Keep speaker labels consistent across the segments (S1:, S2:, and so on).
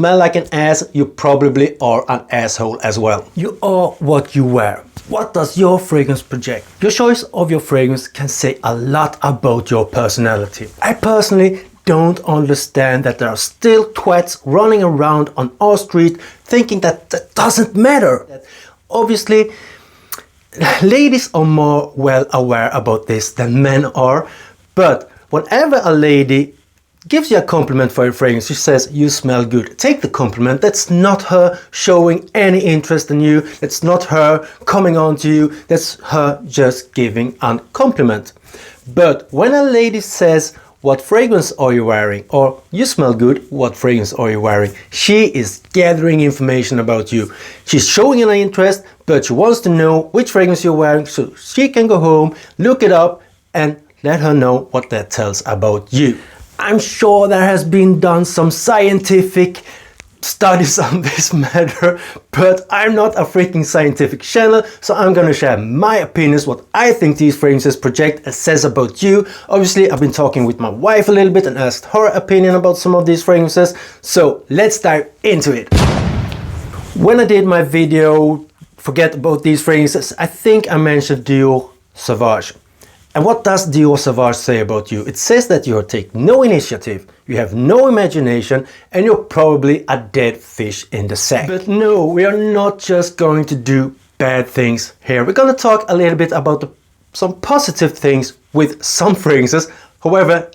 S1: smell like an ass, you probably are an asshole as well. You are what you wear. What does your fragrance project? Your choice of your fragrance can say a lot about your personality. I personally don't understand that there are still twats running around on our street thinking that that doesn't matter. Obviously, ladies are more well aware about this than men are, but whenever a lady gives you a compliment for your fragrance, she says you smell good. Take the compliment. That's not her showing any interest in you. That's not her coming on to you. That's her just giving a compliment. But when a lady says, what fragrance are you wearing? Or you smell good, what fragrance are you wearing? She is gathering information about you. She's showing an interest, but she wants to know which fragrance you're wearing so she can go home, look it up, and let her know what that tells about you. I'm sure there has been done some scientific studies on this matter, but I'm not a freaking scientific channel, so I'm gonna share my opinions, what I think these fragrances project and says about you. Obviously, I've been talking with my wife a little bit and asked her opinion about some of these fragrances, so let's dive into it. When I did my video, forget about these fragrances, I think I mentioned Dior Sauvage. And what does Dior Sauvage say about you? It says that you take no initiative, you have no imagination, and you're probably a dead fish in the sack. But no, we are not just going to do bad things here. We're going to talk a little bit about some positive things with some fragrances. However,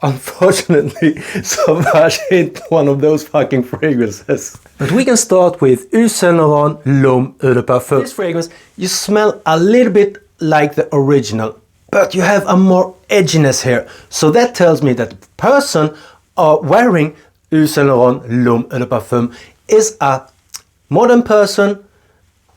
S1: unfortunately, Sauvage ain't one of those fucking fragrances. But we can start with YSL L'Homme Eau de Parfum. This fragrance, you smell a little bit like the original, but you have a more edginess here. So that tells me that the person wearing YSL L'Homme Eau de Parfum is a modern person,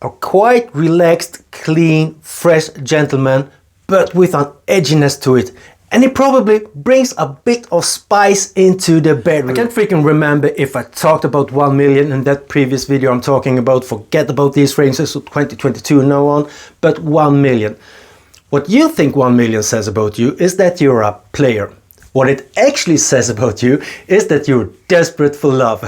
S1: a quite relaxed, clean, fresh gentleman, but with an edginess to it. And it probably brings a bit of spice into the bedroom. I can't freaking remember if I talked about 1 million in that previous video I'm talking about. Forget about these fragrances, so 2022 and now on, but 1 million. What you think 1 million says about you is that you're a player. What it actually says about you is that you're desperate for love.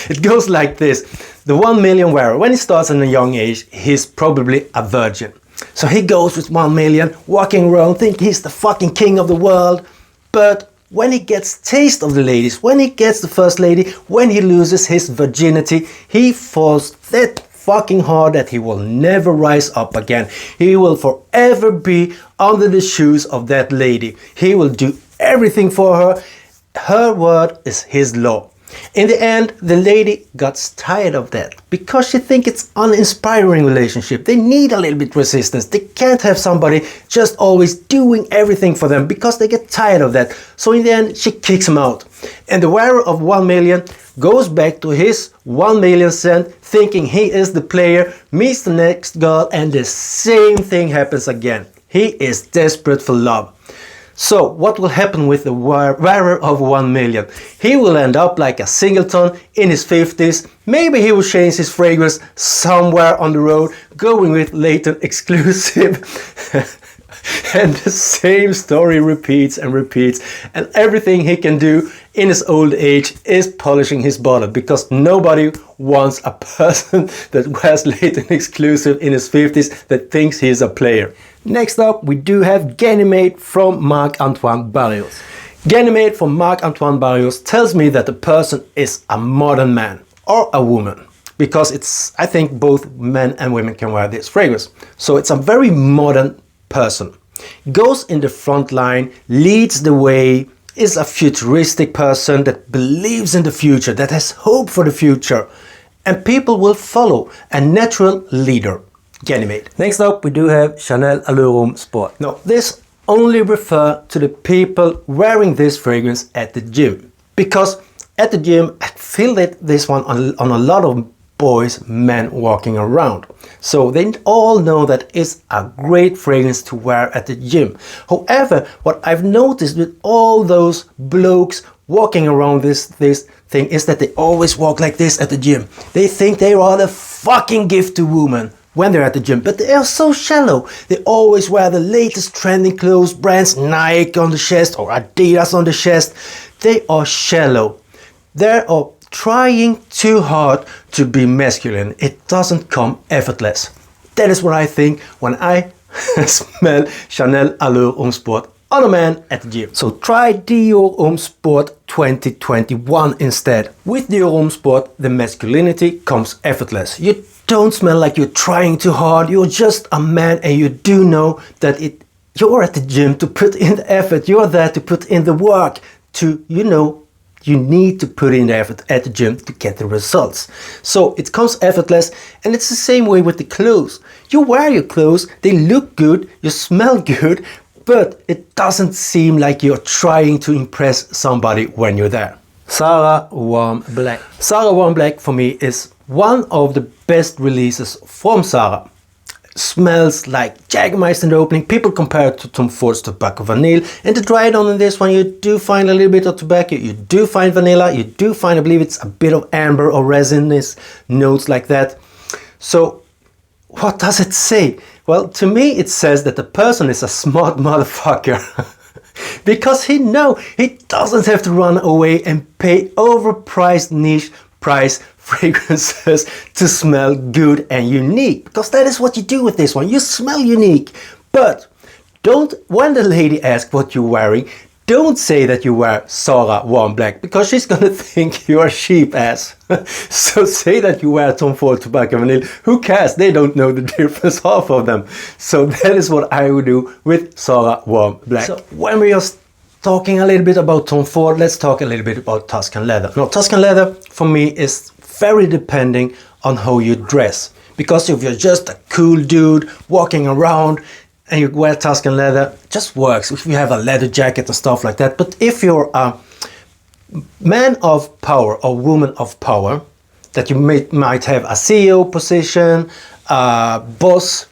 S1: It goes like this. The 1 million wearer, when he starts at a young age, he's probably a virgin. So he goes with 1 million, walking around, thinking he's the fucking king of the world. But when he gets taste of the ladies, when he gets the first lady, when he loses his virginity, he falls that fucking hard that he will never rise up again. He will forever be under the shoes of that lady. He will do everything for her. Her word is his law. In the end, the lady gets tired of that because she thinks it's an uninspiring relationship. They need a little bit resistance. They can't have somebody just always doing everything for them because they get tired of that. So in the end, she kicks him out. And the wearer of 1 million goes back to his 1 million scent, thinking he is the player, meets the next girl, and the same thing happens again. He is desperate for love. So what will happen with the wearer of 1 million? He will end up like a singleton in his 50s. Maybe he will change his fragrance somewhere on the road, going with latent exclusive. And the same story repeats and repeats. And everything he can do in his old age is polishing his bottle, because nobody wants a person that wears latent exclusive in his 50s that thinks he's a player. Next up, we do have Ganymede from Marc-Antoine Barrios. Ganymede from Marc-Antoine Barrios tells me that the person is a modern man or a woman, because I think both men and women can wear this fragrance. So it's a very modern person. Goes in the front line, leads the way, is a futuristic person that believes in the future, that has hope for the future, and people will follow. A natural leader. Ganymede. Next up, we do have Chanel Allure Sport. Now, this only refers to the people wearing this fragrance at the gym, because at the gym I feel that this one on a lot of boys, men walking around. So they all know that it's a great fragrance to wear at the gym. However, what I've noticed with all those blokes walking around this thing is that they always walk like this at the gym. They think they are the fucking gift to women when they're at the gym, but they are so shallow. They always wear the latest trending clothes brands, Nike on the chest or Adidas on the chest. They are shallow. There are trying too hard to be masculine. It doesn't come effortless. That is what I think when I smell Chanel Allure Homme Sport on a man at the gym. So try Dior Homme Sport 2021 instead. With Dior Homme Sport, the masculinity comes effortless. You don't smell like you're trying too hard. You're just a man, and you do know that you're at the gym to put in the effort. You're there to put in the work. You need to put in the effort at the gym to get the results. So it comes effortless, and it's the same way with the clothes. You wear your clothes, they look good, you smell good, but it doesn't seem like you're trying to impress somebody when you're there. Zara Warm Black. Zara Warm Black for me is one of the best releases from Zara. Smells like Jägermeister in the opening. People compare it to Tom Ford's Tobacco Vanille, and to try it on in this one, you do find a little bit of tobacco, you do find vanilla, you do find, I believe it's a bit of amber or resinous notes like that. So what does it say? Well, to me it says that the person is a smart motherfucker. Because he doesn't have to run away and pay overpriced niche price fragrances to smell good and unique, because that is what you do with this one. You smell unique, but when the lady asks what you're wearing, don't say that you wear Zara Warm Black, because she's gonna think you're a cheap ass. So say that you wear Tom Ford Tobacco Vanille. Who cares? They don't know the difference, half of them. So that is what I would do with Zara Warm Black. So when we are talking a little bit about Tom Ford, let's talk a little bit about Tuscan Leather. Now, Tuscan Leather for me is very depending on how you dress. Because if you're just a cool dude walking around and you wear Tuscan Leather, it just works if you have a leather jacket and stuff like that. But if you're a man of power or woman of power, that you might have a CEO position, a boss,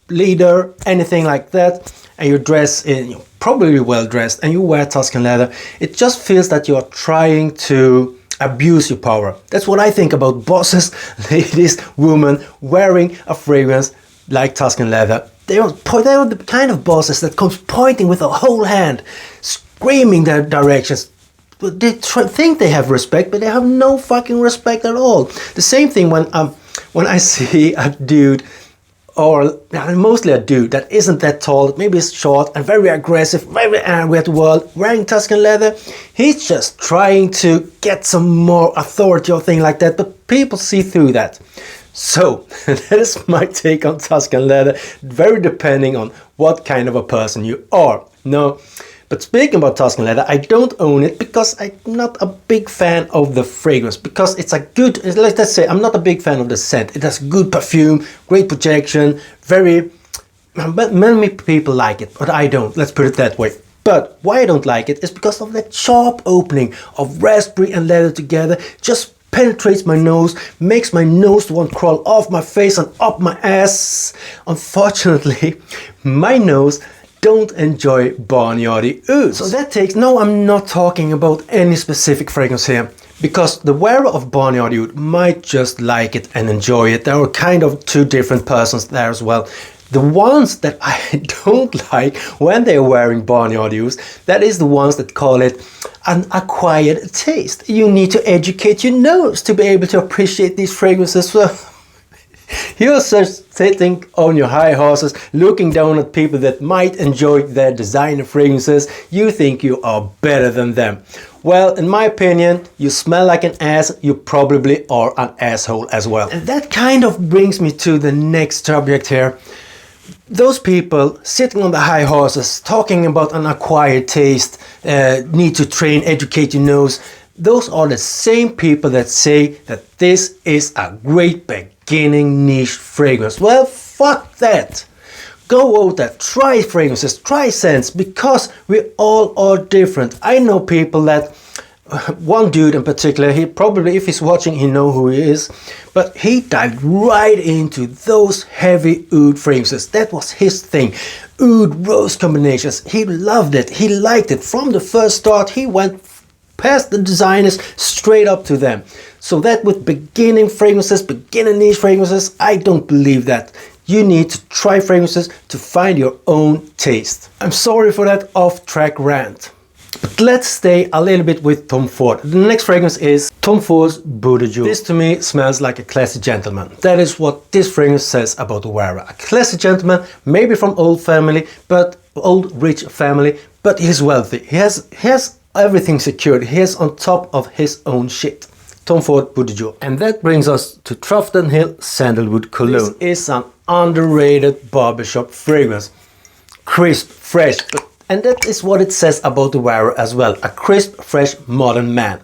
S1: leader, anything like that, and you dress in, you're probably well dressed, and you wear Tuscan Leather, it just feels that you're trying to abuse your power. That's what I think about bosses, ladies, women wearing a fragrance like Tuscan Leather. They are the kind of bosses that comes pointing with a whole hand, screaming their directions. They think they have respect, but they have no fucking respect at all. The same thing when I see a dude, or mostly a dude that isn't that tall, maybe is short and very aggressive, very angry at the world, wearing Tuscan Leather. He's just trying to get some more authority or thing like that, but people see through that. So that is my take on Tuscan Leather, very depending on what kind of a person you are. No, but speaking about Tuscan Leather, I don't own it because I'm not a big fan of the fragrance. Because it's a good, let's say, I'm not a big fan of the scent. It has good perfume, great projection, but many people like it, but I don't. Let's put it that way. But why I don't like it is because of that sharp opening of raspberry and leather together. Just penetrates my nose, makes my nose want to crawl off my face and up my ass. Unfortunately, my nose don't enjoy Barnyard ooze. So that takes, no, I'm not talking about any specific fragrance here, because the wearer of Barnyard oud might just like it and enjoy it. There are kind of two different persons there as well. The ones that I don't like when they're wearing Barnyard ouds, that is the ones that call it an acquired taste. You need to educate your nose to be able to appreciate these fragrances. You're just sitting on your high horses, looking down at people that might enjoy their designer fragrances. You think you are better than them. Well, in my opinion, you smell like an ass, you probably are an asshole as well. And that kind of brings me to the next subject here. Those people sitting on the high horses, talking about an acquired taste, need to train, educate your nose. Those are the same people that say that this is a great beginning niche fragrance. Well, fuck that. Go out there, try fragrances, try scents, because we all are different. I know people that, one dude in particular, he probably, if he's watching, he know who he is, but he dived right into those heavy oud fragrances. That was his thing. Oud rose combinations. He loved it. He liked it. From the first start, he went past the designers straight up to them. So that with beginning fragrances, beginning niche fragrances, I don't believe that. You need to try fragrances to find your own taste. I'm sorry for that off-track rant. But let's stay a little bit with Tom Ford. The next fragrance is Tom Ford's Beau de Jour. This to me smells like a classy gentleman. That is what this fragrance says about the wearer. A classy gentleman, maybe from old rich family, but he's wealthy. He has everything secured. He is on top of his own shit. Tom Ford Beau de Jour. And that brings us to Troughton Hill Sandalwood Cologne. This is an underrated barbershop fragrance. Crisp, fresh, and that is what it says about the wearer as well. A crisp, fresh, modern man.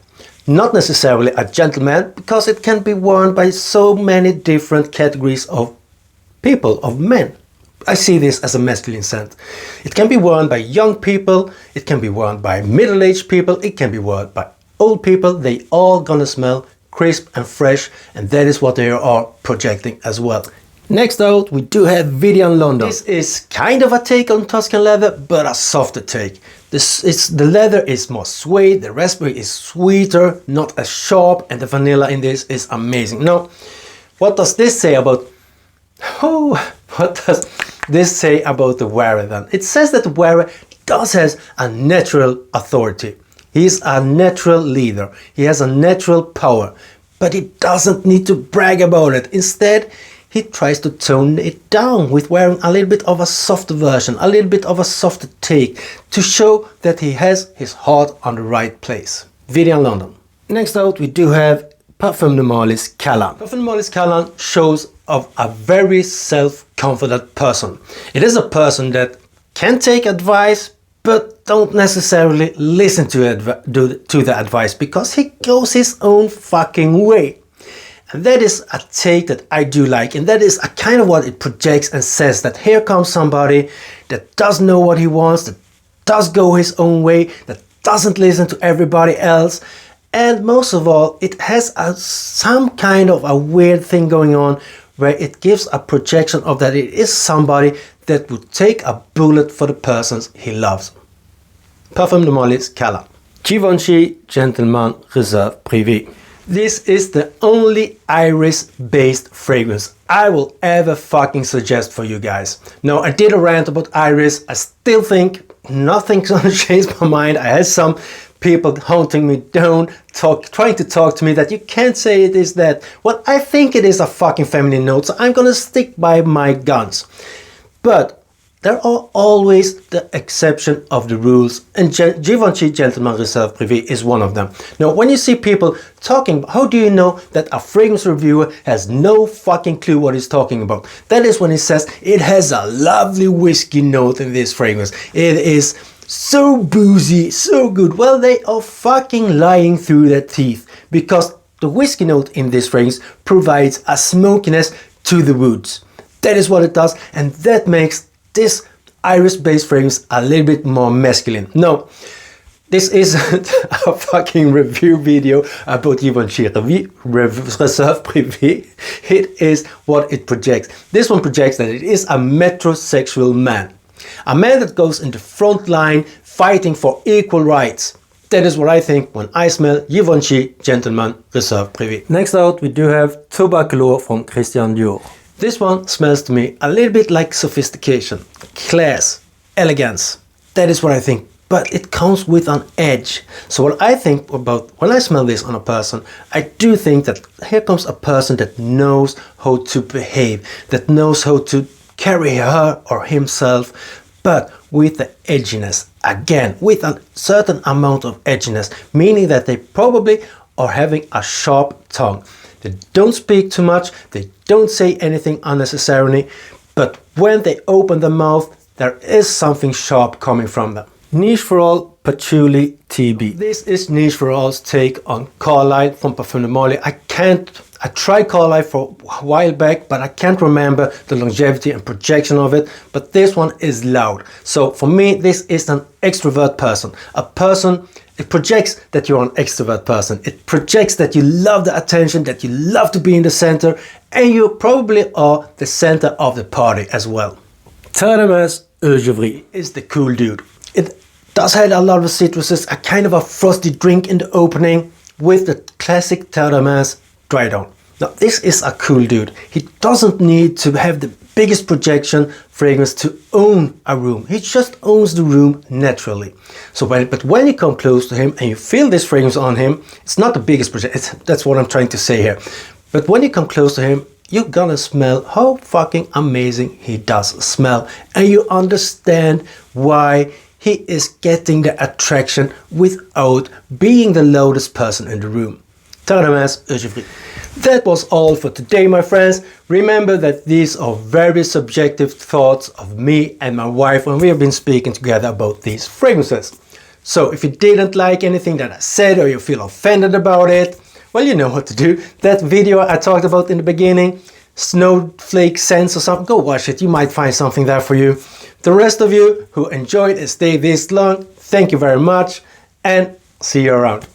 S1: Not necessarily a gentleman, because it can be worn by so many different categories of people, of men. I see this as a masculine scent. It can be worn by young people, it can be worn by middle-aged people, it can be worn by old people. They all gonna smell crisp and fresh, and that is what they are projecting as well. Next out, we do have Widian London. This is kind of a take on Tuscan Leather, but a softer take. The leather is more suede, the raspberry is sweeter, not as sharp, and the vanilla in this is amazing. Now, what does this say about... what does this say about the wearer then? It says that the wearer does have a natural authority. He is a natural leader. He has a natural power, but he doesn't need to brag about it. Instead, he tries to tone it down with wearing a little bit of a softer version, a little bit of a softer take, to show that he has his heart on the right place. Widian London. Next out, we do have Parfum de Marly's Kalan. Parfum de Marly's Kalan shows of a very self-confident person. It is a person that can take advice, but don't necessarily listen to the advice, because he goes his own fucking way. And that is a take that I do like, and that is a kind of what it projects and says, that here comes somebody that does know what he wants, that does go his own way, that doesn't listen to everybody else, and most of all, it has some kind of a weird thing going on, where it gives a projection of that it is somebody that would take a bullet for the persons he loves. Parfum de Marly's Kalan. Givenchy Gentleman Reserve Privèe. This is the only iris-based fragrance I will ever fucking suggest for you guys. Now, I did a rant about iris. I still think nothing's gonna change my mind. I had some people haunting me down, trying to talk to me that you can't say it is that. Well, I think it is a fucking feminine note, so I'm gonna stick by my guns. But there are always the exception of the rules, and Givenchy Gentleman Reserve Privèe is one of them. Now, when you see people talking, how do you know that a fragrance reviewer has no fucking clue what he's talking about? That is when he says it has a lovely whiskey note in this fragrance. It is so boozy, so good. Well, they are fucking lying through their teeth, because the whiskey note in this fragrance provides a smokiness to the woods. That is what it does, and that makes this iris-based fragrance a little bit more masculine. No, this isn't a fucking review video about Givenchy Reserve Privèe. It is what it projects. This one projects that it is a metrosexual man. A man that goes in the front line fighting for equal rights. That is what I think when I smell Givenchy Gentleman Reserve Privèe. Next out, we do have Tobacolor from Christian Dior. This one smells to me a little bit like sophistication, class, elegance. That is what I think, but it comes with an edge. So what I think about when I smell this on a person, I do think that here comes a person that knows how to behave, that knows how to carry her or himself, but with the edginess. Again, with a certain amount of edginess, meaning that they probably are having a sharp tongue. They don't speak too much, they don't say anything unnecessarily, but when they open their mouth, there is something sharp coming from them. Niche for All Patchouli TB. This is Niche for All's take on Carlisle from Parfum de Marly. I tried Carlisle for a while back, but I can't remember the longevity and projection of it, but this one is loud. So for me, this is an extrovert person. A person, it projects that you're an extrovert person. It projects that you love the attention, that you love to be in the center, and you probably are the center of the party as well. Terre Eau Givrèe is the cool dude. It does have a lot of citruses, a kind of a frosty drink in the opening with the classic Terre dry down. Now, this is a cool dude. He doesn't need to have the biggest projection fragrance to own a room. He just owns the room naturally. So but when you come close to him and you feel this fragrance on him, it's not the biggest projection. That's what I'm trying to say here. But when you come close to him, you're gonna smell how fucking amazing he does smell. And you understand why he is getting the attraction without being the loudest person in the room. Tadamas, Eau Givrèe. That was all for today, my friends. Remember that these are very subjective thoughts of me and my wife when we have been speaking together about these fragrances. So if you didn't like anything that I said or you feel offended about it, well, you know what to do. That video I talked about in the beginning, snowflake scents or something, go watch it. You might find something there for you. The rest of you who enjoyed and stayed this long, thank you very much and see you around.